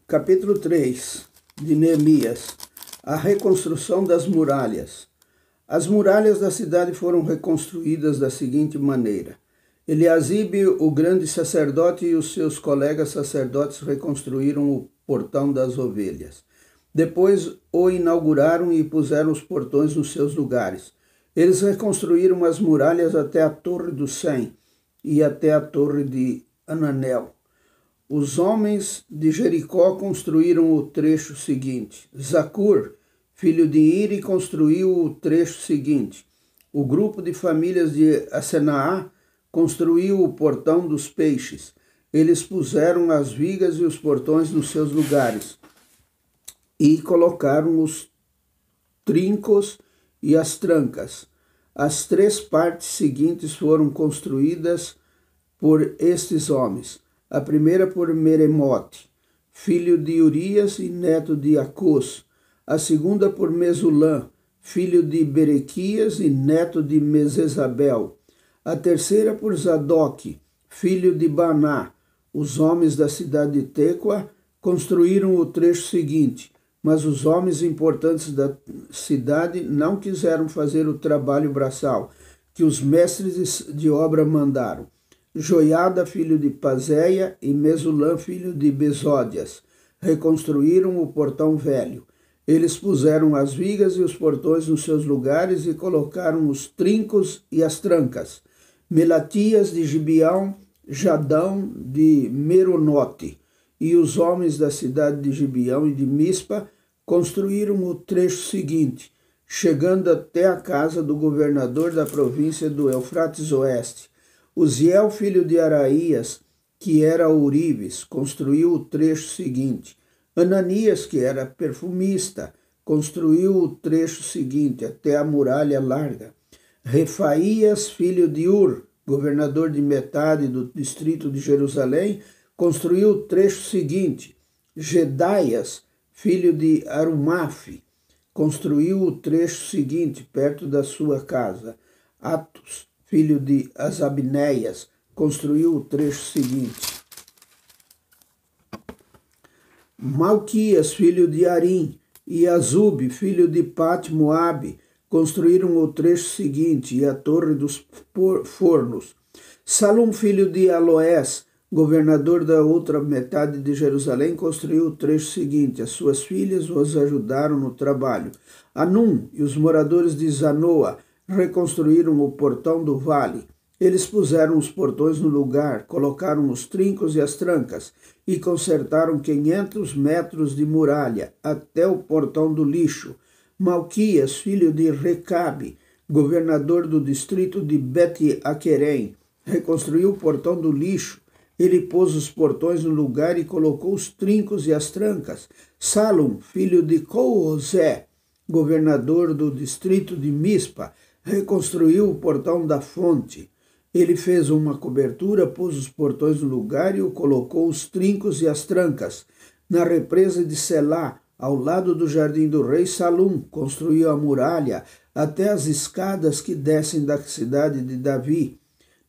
Capítulo 3 de Neemias. A reconstrução das muralhas. As muralhas da cidade foram reconstruídas da seguinte maneira. Eliasibe, o grande sacerdote, e os seus colegas sacerdotes reconstruíram o portão das ovelhas. Depois o inauguraram e puseram os portões nos seus lugares. Eles reconstruíram as muralhas até a Torre do Sem e até a Torre de Ananel. Os homens de Jericó construíram o trecho seguinte. Zacur, filho de Iri, construiu o trecho seguinte. O grupo de famílias de Asenaá construiu o portão dos peixes. Eles puseram as vigas e os portões nos seus lugares e colocaram os trincos e as trancas. As três partes seguintes foram construídas por estes homens. A primeira por Meremote, filho de Urias e neto de Acus. A segunda por Mesulã, filho de Berequias e neto de Mesesabel. A terceira por Zadok, filho de Baná. Os homens da cidade de Tecoa construíram o trecho seguinte, mas os homens importantes da cidade não quiseram fazer o trabalho braçal que os mestres de obra mandaram. Joiada, filho de Pazéia, e Mesulã, filho de Besódias, reconstruíram o portão velho. Eles puseram as vigas e os portões nos seus lugares e colocaram os trincos e as trancas. Melatias de Gibeão, Jadão de Meronote e os homens da cidade de Gibeão e de Mispa construíram o trecho seguinte, chegando até a casa do governador da província do Eufrates Oeste. Uziel, filho de Araías, que era ourives, construiu o trecho seguinte. Ananias, que era perfumista, construiu o trecho seguinte, até a muralha larga. Refaías, filho de Ur, governador de metade do distrito de Jerusalém, construiu o trecho seguinte. Gedaias, filho de Arumaf, construiu o trecho seguinte, perto da sua casa. Atos, filho de Asabneias, construiu o trecho seguinte. Malquias, filho de Arim, e Azub, filho de Pat-Moabe, construíram o trecho seguinte, e a torre dos fornos. Salum, filho de Aloés, governador da outra metade de Jerusalém, construiu o trecho seguinte. As suas filhas os ajudaram no trabalho. Anum e os moradores de Zanoa reconstruíram o portão do vale. Eles puseram os portões no lugar, colocaram os trincos e as trancas e consertaram 500 metros de muralha até o portão do lixo. Malquias, filho de Recabe, governador do distrito de Bet-Aquerem, reconstruiu o portão do lixo. Ele pôs os portões no lugar e colocou os trincos e as trancas. Salum, filho de Coozé, governador do distrito de Mispa, reconstruiu o portão da fonte. Ele fez uma cobertura, pôs os portões no lugar e colocou os trincos e as trancas. Na represa de Selá, ao lado do jardim do rei, Salum construiu a muralha até as escadas que descem da cidade de Davi.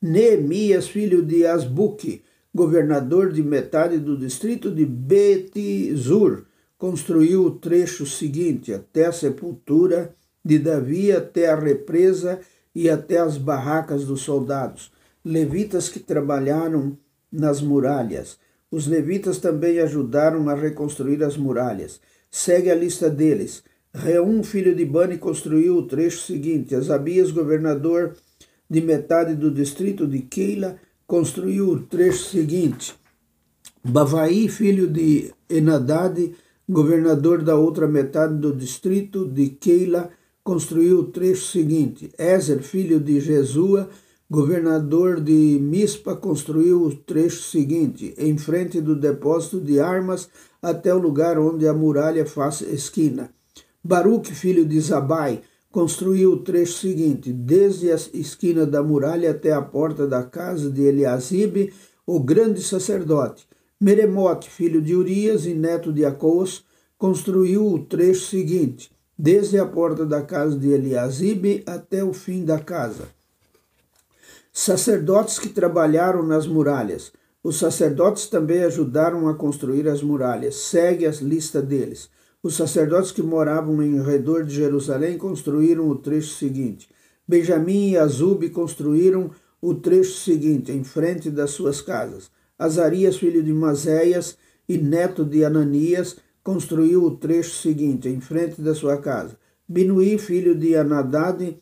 Neemias, filho de Asbuque, governador de metade do distrito de Bet-Zur, construiu o trecho seguinte, até a sepultura de Davi, até a represa e até as barracas dos soldados. Levitas que trabalharam nas muralhas. Os levitas também ajudaram a reconstruir as muralhas. Segue a lista deles. Reum, filho de Bani, construiu o trecho seguinte. Asabias, governador de metade do distrito de Keila, construiu o trecho seguinte. Bavaí, filho de Enadad, governador da outra metade do distrito de Keila, construiu o trecho seguinte. Ézer, filho de Jesua, governador de Mispa, construiu o trecho seguinte, em frente do depósito de armas até o lugar onde a muralha faz esquina. Baruque, filho de Zabai, construiu o trecho seguinte, desde a esquina da muralha até a porta da casa de Eliasibe, o grande sacerdote. Meremote, filho de Urias e neto de Acos, construiu o trecho seguinte, desde a porta da casa de Eliasibe até o fim da casa. Sacerdotes que trabalharam nas muralhas. Os sacerdotes também ajudaram a construir as muralhas. Segue a lista deles. Os sacerdotes que moravam em redor de Jerusalém construíram o trecho seguinte. Benjamim e Azub construíram o trecho seguinte, em frente das suas casas. Azarias, filho de Mazéias e neto de Ananias, construiu o trecho seguinte, em frente da sua casa. Binuí, filho de Anadad,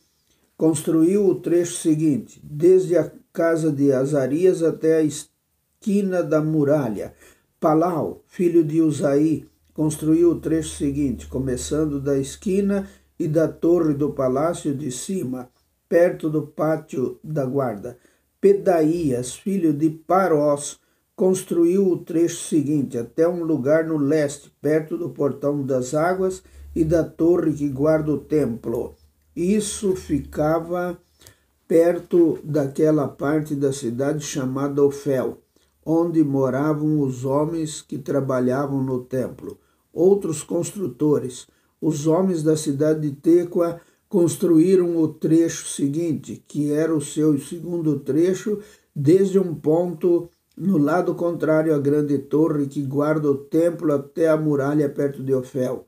construiu o trecho seguinte, desde a casa de Azarias até a esquina da muralha. Palau, filho de Uzaí, construiu o trecho seguinte, começando da esquina e da torre do palácio de cima, perto do pátio da guarda. Pedaías, filho de Parós, construiu o trecho seguinte, até um lugar no leste, perto do portão das águas e da torre que guarda o templo. Isso ficava perto daquela parte da cidade chamada Ofel, onde moravam os homens que trabalhavam no templo. Outros construtores, os homens da cidade de Tecoa, construíram o trecho seguinte, que era o seu segundo trecho, desde um ponto no lado contrário à grande torre que guarda o templo até a muralha perto de Ofel.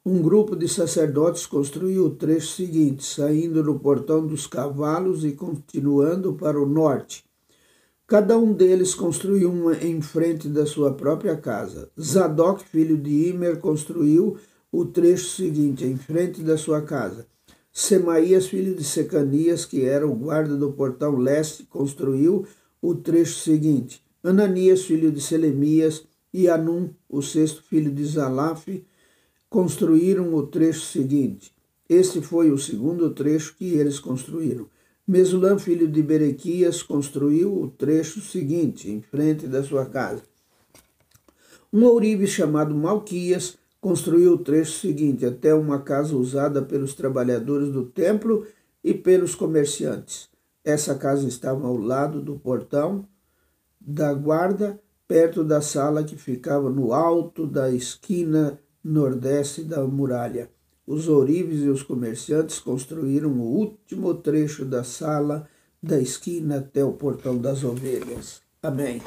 Um grupo de sacerdotes construiu o trecho seguinte, saindo no portão dos cavalos e continuando para o norte. Cada um deles construiu uma em frente da sua própria casa. Zadok, filho de Imer, construiu o trecho seguinte, em frente da sua casa. Semaías, filho de Secanias, que era o guarda do portão leste, construiu o trecho seguinte. Ananias, filho de Selemias, e Anum, o sexto filho de Zalaf, construíram o trecho seguinte. Este foi o segundo trecho que eles construíram. Mesulam, filho de Berequias, construiu o trecho seguinte, em frente da sua casa. Um ourive chamado Malquias construiu o trecho seguinte, até uma casa usada pelos trabalhadores do templo e pelos comerciantes. Essa casa estava ao lado do portão da guarda, perto da sala que ficava no alto da esquina nordeste da muralha. Os ourives e os comerciantes construíram o último trecho da sala da esquina até o portão das ovelhas. Amém.